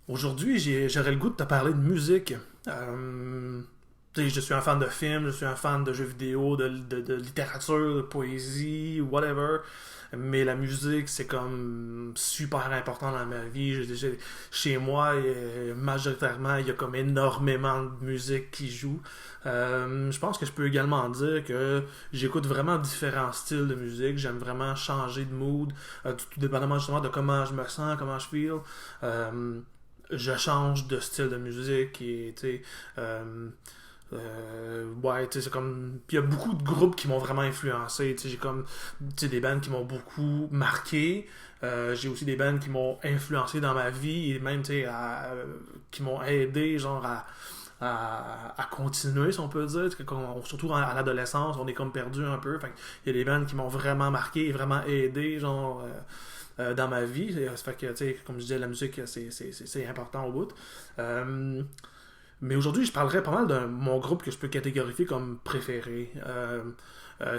Aujourd'hui, j'aurais le goût de te parler de musique. Tu sais, je suis un fan de films, je suis un fan de jeux vidéo, de littérature, de poésie, whatever. Mais la musique, c'est comme super important dans ma vie. Chez moi, majoritairement, il y a comme énormément de musique qui joue. Je pense que je peux également dire que j'écoute vraiment différents styles de musique. J'aime vraiment changer de mood, tout dépendamment justement de comment je me sens, comment je feel. Euh, je change de style de musique et tu sais ouais, tu sais, c'est comme. Puis il y a beaucoup de groupes qui m'ont vraiment influencé. Tu sais, j'ai comme. Tu sais, des bands qui m'ont beaucoup marqué. J'ai aussi des bands qui m'ont influencé dans ma vie et même, tu sais, qui m'ont aidé, genre, à continuer, si on peut dire. Surtout à l'adolescence, on est comme perdu un peu. Fait il y a des bands qui m'ont vraiment marqué et vraiment aidé, genre. Dans ma vie. Ça fait que, tu sais, comme je disais, la musique, c'est important au bout. Euh, mais aujourd'hui, je parlerai pas mal de mon groupe que je peux catégorifier comme préféré.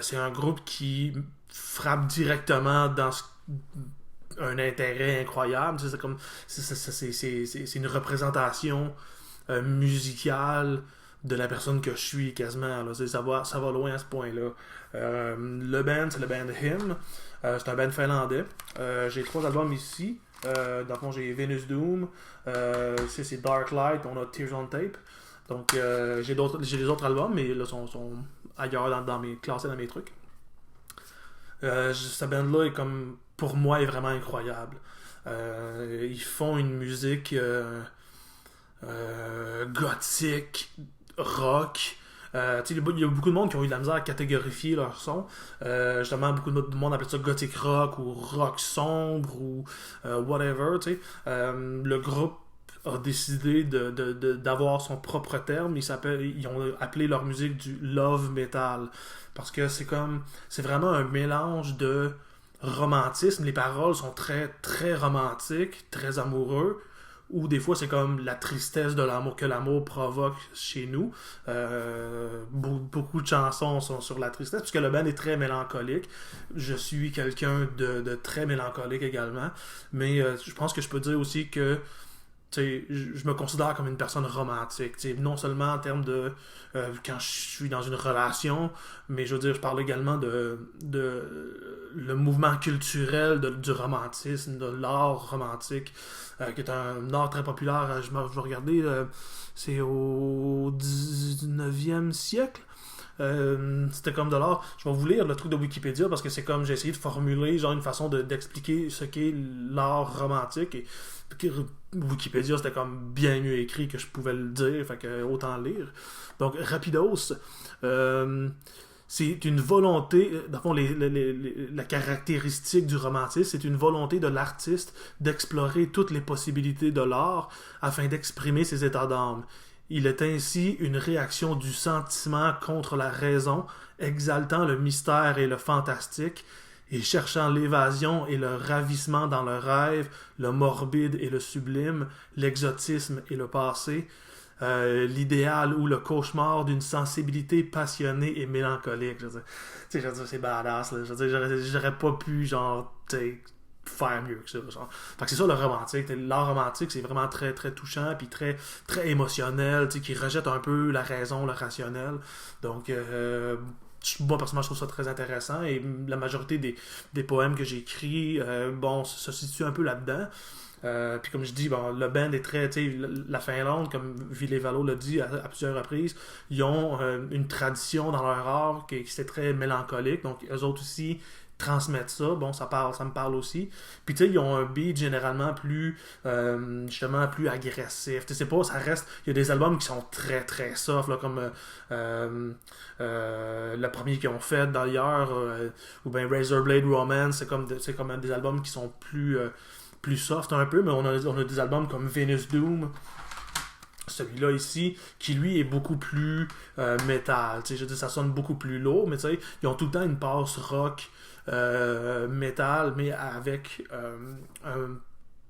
C'est un groupe qui frappe directement dans un intérêt incroyable. C'est comme c'est une représentation musicale de la personne que je suis quasiment. Là. Ça va loin à ce point-là. Le band, c'est le band Him. C'est un band finlandais. J'ai trois albums ici. Dans le fond, j'ai Venus Doom, c'est Dark Light, on a Tears on Tape. Donc, j'ai les autres albums, mais là, sont ailleurs dans mes classés dans mes trucs. Cette band-là est comme, pour moi, est vraiment incroyable. Ils font une musique gothique, rock. Il y a beaucoup de monde qui ont eu de la misère à catégorifier leur son. Justement, beaucoup de monde appelle ça gothic rock ou rock sombre ou whatever. Le groupe a décidé d'avoir son propre terme. Ils ont appelé leur musique du love metal. Parce que c'est vraiment un mélange de romantisme. Les paroles sont très, très romantiques, très amoureux ou des fois c'est comme la tristesse de l'amour que l'amour provoque chez nous. Beaucoup de chansons sont sur la tristesse, puisque le band est très mélancolique. Je suis quelqu'un de très mélancolique également, mais je pense que je peux dire aussi que je me considère comme une personne romantique. Non seulement en termes de quand je suis dans une relation, mais je veux dire, je parle également de le mouvement culturel du romantisme, de l'art romantique, qui est un art très populaire. Je vais regarder, c'est au 19e siècle. C'était comme de l'art. Je vais vous lire le truc de Wikipédia parce que c'est comme j'ai essayé de formuler genre une façon d'expliquer ce qu'est l'art romantique et Wikipédia c'était comme bien mieux écrit que je pouvais le dire, fait que autant lire. Donc rapidos, euh, c'est une volonté, dans le fond, la caractéristique du romantisme, c'est une volonté de l'artiste d'explorer toutes les possibilités de l'art afin d'exprimer ses états d'âme. Il est ainsi une réaction du sentiment contre la raison, exaltant le mystère et le fantastique, et cherchant l'évasion et le ravissement dans le rêve, le morbide et le sublime, l'exotisme et le passé, l'idéal ou le cauchemar d'une sensibilité passionnée et mélancolique. Je veux dire, c'est badass. Là. Je veux dire, j'aurais pas pu, genre, faire mieux que ça. Genre. Fait que c'est ça le romantique. L'art romantique, c'est vraiment très, très touchant, puis très, très émotionnel, qui rejette un peu la raison, le rationnel. Donc, moi, personnellement, je trouve ça très intéressant, et la majorité des poèmes que j'écris, bon, se situe un peu là-dedans. Puis comme je dis, bon, le band est très, tu sais, la Finlande, comme Ville Valo l'a dit à plusieurs reprises, ils ont une tradition dans leur art qui c'est très mélancolique, donc eux autres aussi transmettre ça, bon, ça me parle aussi. Puis tu sais, ils ont un beat généralement plus, justement, plus agressif. Tu sais, c'est pas, ça reste, il y a des albums qui sont très très soft, là, comme le premier qu'ils ont fait d'ailleurs, ou bien Razorblade Romance, c'est comme des albums qui sont plus soft un peu, mais on a des albums comme Venus Doom, celui-là ici, qui lui est beaucoup plus métal. Je veux dire, ça sonne beaucoup plus lourd, mais tu sais, ils ont tout le temps une passe rock, métal, mais avec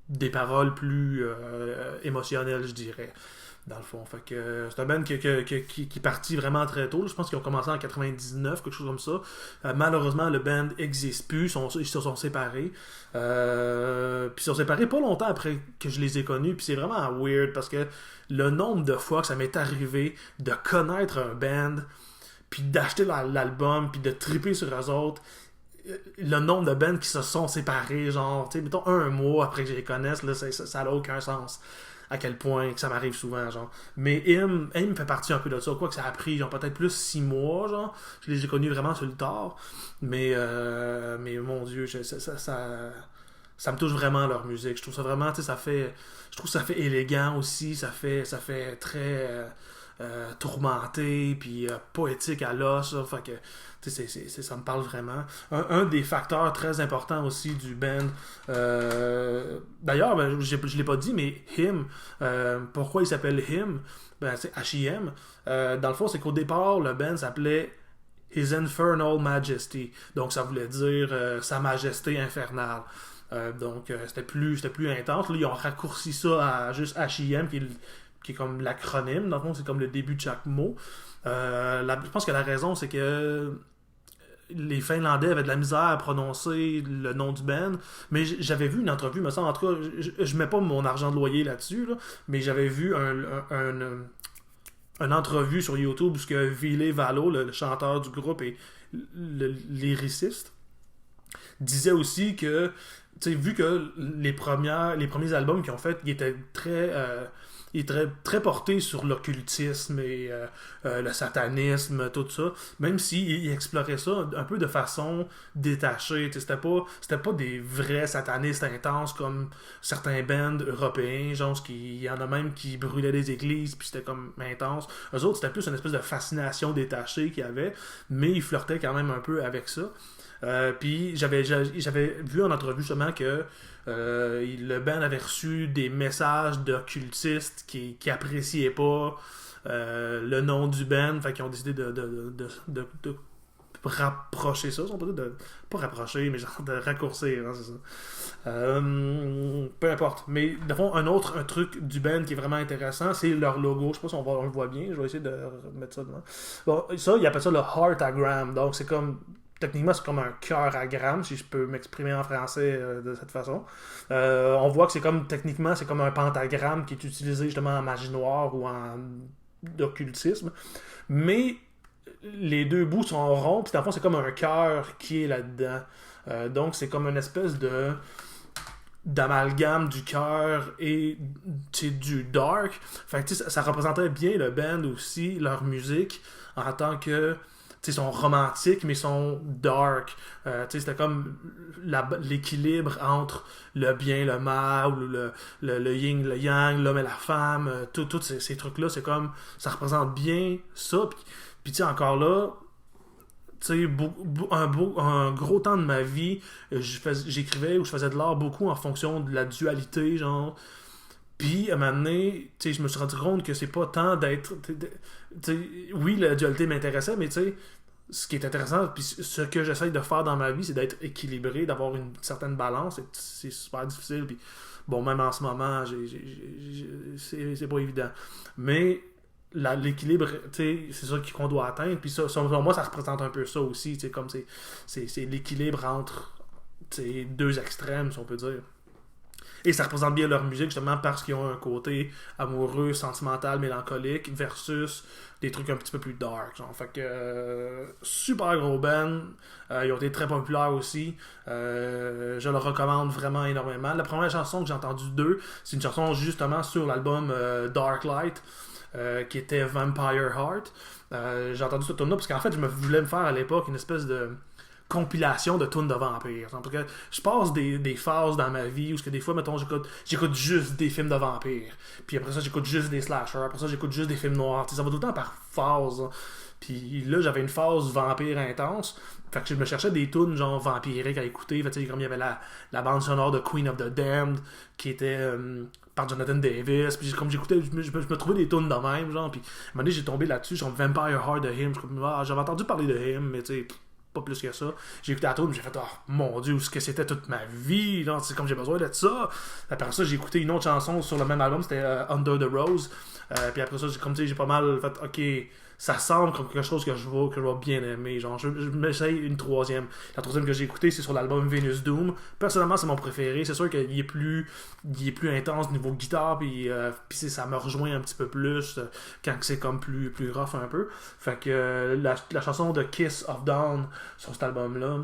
des paroles plus émotionnelles, je dirais. dans le fond. Fait que c'est un band qui est parti vraiment très tôt. Je pense qu'ils ont commencé en 99, quelque chose comme ça. Malheureusement, le band n'existe plus. Ils se sont séparés. Puis ils se sont séparés pas longtemps après que je les ai connus. Puis c'est vraiment weird parce que le nombre de fois que ça m'est arrivé de connaître un band, puis d'acheter l'album, puis de triper sur eux autres, le nombre de bands qui se sont séparés, genre, tu sais, mettons un mois après que je les connaisse, là, ça n'a aucun sens. À quel point que ça m'arrive souvent, genre. Mais Im fait partie un peu de ça, quoi que ça a pris, genre, peut-être plus 6 mois, genre. Je les ai connus vraiment sur le tard. Mais mon Dieu, ça me touche vraiment leur musique. Je trouve ça vraiment, tu sais, je trouve que ça fait élégant aussi, ça fait très tourmenté, puis poétique à l'os, là. Fait que, tu sais, ça me parle vraiment. Un des facteurs très importants aussi du band, d'ailleurs, ben, je l'ai pas dit, mais Him, pourquoi il s'appelle Him? Ben, c'est H-I-M. Dans le fond, c'est qu'au départ, le band s'appelait His Infernal Majesty. Donc, ça voulait dire Sa Majesté infernale. Donc, c'était plus intense. Là, ils ont raccourci ça à juste H-I-M, qui est comme l'acronyme. Dans le fond, c'est comme le début de chaque mot. Je pense que la raison, c'est que les Finlandais avaient de la misère à prononcer le nom du band, mais j'avais vu une entrevue, me semble, en tout cas, je mets pas mon argent de loyer là-dessus, là, mais j'avais vu une entrevue sur YouTube où Ville Valo, le chanteur du groupe et le lyriciste, disait aussi que, tu sais, vu que les premiers albums qu'ils ont fait, ils étaient il est très porté sur l'occultisme et le satanisme, tout ça. Même s'il explorait ça un peu de façon détachée. C'était pas des vrais satanistes intenses comme certains bands européens. Genre, il y en a même qui brûlaient des églises, puis c'était comme intense. Eux autres, c'était plus une espèce de fascination détachée qu'il y avait, mais ils flirtaient quand même un peu avec ça. Puis j'avais vu en entrevue justement que le band avait reçu des messages d'occultistes qui appréciaient pas le nom du band, fait qu'ils ont décidé de rapprocher ça, on peut dire pas rapprocher, mais genre de raccourcir, hein, c'est ça. Peu importe. Mais de fond, un truc du band qui est vraiment intéressant, c'est leur logo. Je sais pas si on le voit bien, je vais essayer de remettre ça devant. Bon, ça, ils appellent ça le Heartagram, donc c'est comme techniquement, c'est comme un cœur-agramme, si je peux m'exprimer en français de cette façon. On voit que techniquement, c'est comme un pentagramme qui est utilisé justement en magie noire ou en occultisme. Mais les deux bouts sont ronds, puis dans le fond, c'est comme un cœur qui est là-dedans. Donc, c'est comme une espèce d'amalgame du cœur et du dark. Fait que ça représentait bien le band aussi, leur musique, en tant que... Ils sont romantiques, mais ils sont dark. C'était comme l'équilibre entre le bien, le mal, le yin, le yang, l'homme et la femme. Tous ces trucs-là, c'est comme... Ça représente bien ça. Puis encore là, un gros temps de ma vie, j'écrivais ou je faisais de l'art beaucoup en fonction de la dualité, genre... Puis, à un moment donné, je me suis rendu compte que c'est pas tant d'être... oui, la dualité m'intéressait, mais ce qui est intéressant, puis ce que j'essaie de faire dans ma vie, c'est d'être équilibré, d'avoir une certaine balance. C'est super difficile, puis bon, même en ce moment, c'est pas évident. Mais l'équilibre, c'est ça qu'on doit atteindre, puis ça, selon moi, ça représente un peu ça aussi, comme c'est l'équilibre entre deux extrêmes, si on peut dire. Et ça représente bien leur musique justement parce qu'ils ont un côté amoureux, sentimental, mélancolique versus des trucs un petit peu plus dark. Genre. Fait que super gros band. Ils ont été très populaires aussi. Je le recommande vraiment énormément. La première chanson que j'ai entendue d'eux, c'est une chanson justement sur l'album Dark Light qui était Vampire Heart. J'ai entendu cette tune-là parce qu'en fait je voulais me faire à l'époque une espèce de compilation de tunes de vampires. Parce que je passe des phases dans ma vie où des fois, mettons, j'écoute juste des films de vampires. Puis après ça, j'écoute juste des slashers. Après ça, j'écoute juste des films noirs. T'sais, ça va tout le temps par phase. Hein. Puis là, j'avais une phase vampire intense. Fait que je me cherchais des tunes genre vampiriques à écouter. Fait que comme il y avait la bande sonore de Queen of the Damned qui était par Jonathan Davis. Puis comme j'écoutais, je me trouvais des tunes de même. Genre, puis à un moment donné, j'ai tombé là-dessus. Genre Vampire Heart de Him. J'avais entendu parler de Him, mais tu sais... pas plus que ça. J'ai écouté la tune, j'ai fait, oh mon Dieu, ce que c'était toute ma vie, là, c'est comme j'ai besoin de ça. Après ça, j'ai écouté une autre chanson sur le même album, c'était Under the Rose. Puis après ça, j'ai pas mal fait, ok, ça semble comme quelque chose que je vais bien aimer. Genre, je m'essaye une troisième. La troisième que j'ai écoutée, c'est sur l'album Venus Doom. Personnellement, c'est mon préféré. C'est sûr qu'il est plus intense niveau guitare, puis ça me rejoint un petit peu plus quand c'est comme plus rough un peu. Fait que la chanson de Kiss of Dawn sur cet album-là,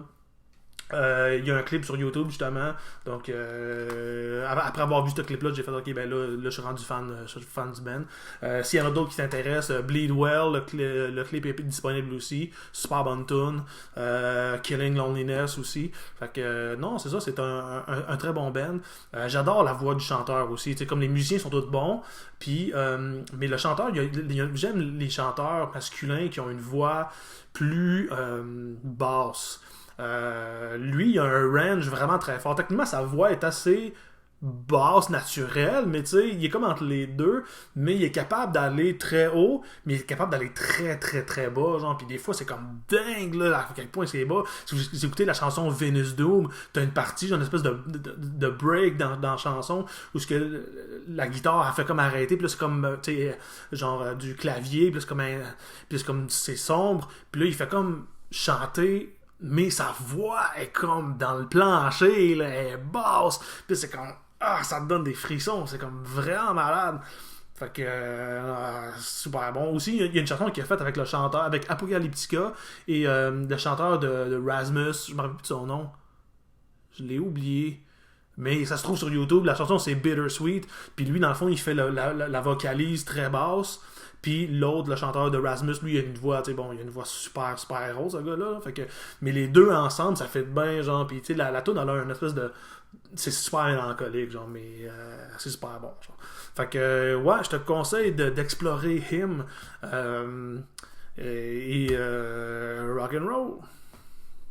il y a un clip sur YouTube justement, donc après avoir vu ce clip là, j'ai fait ok, ben là je suis rendu fan du band. S'il y en a d'autres qui t'intéressent, Bleed Well, le clip est disponible aussi, super bonne tune. Killing Loneliness aussi, fait que non, c'est ça, c'est un très bon band. J'adore la voix du chanteur aussi, tu sais, comme les musiciens sont tous bons, puis mais le chanteur, j'aime les chanteurs masculins qui ont une voix plus basse. Lui, il a un range vraiment très fort. Techniquement, sa voix est assez basse, naturelle, mais tu sais, il est comme entre les deux, mais il est capable d'aller très haut, mais il est capable d'aller très très très bas, genre, puis des fois c'est comme dingue, là, à quel point c'est bas. Si vous écoutez la chanson Venus Doom, t'as une partie, genre une espèce de break dans la chanson, où ce que la guitare a fait comme arrêter, puis là c'est comme, tu sais, genre du clavier, puis là c'est comme, c'est sombre, puis là il fait comme chanter, mais sa voix est comme dans le plancher, là, elle est basse, puis c'est comme, ça te donne des frissons, c'est comme vraiment malade. Fait que super bon. Aussi, il y a une chanson qui est faite avec le chanteur, avec Apocalyptica et le chanteur de Rasmus, je me rappelle plus de son nom, je l'ai oublié. Mais ça se trouve sur YouTube, la chanson c'est Bittersweet, puis lui dans le fond il fait la vocalise très basse. Puis l'autre, le chanteur de Rasmus, lui, il a une voix, tu sais, bon, il a une voix super, super rose, ce gars-là. Fait que, mais les deux ensemble, ça fait bien, genre, puis tu sais, la tune, elle a une espèce de. C'est super mélancolique, genre, mais c'est super bon, genre. Fait que, ouais, je te conseille d'explorer Him et Rock and Roll.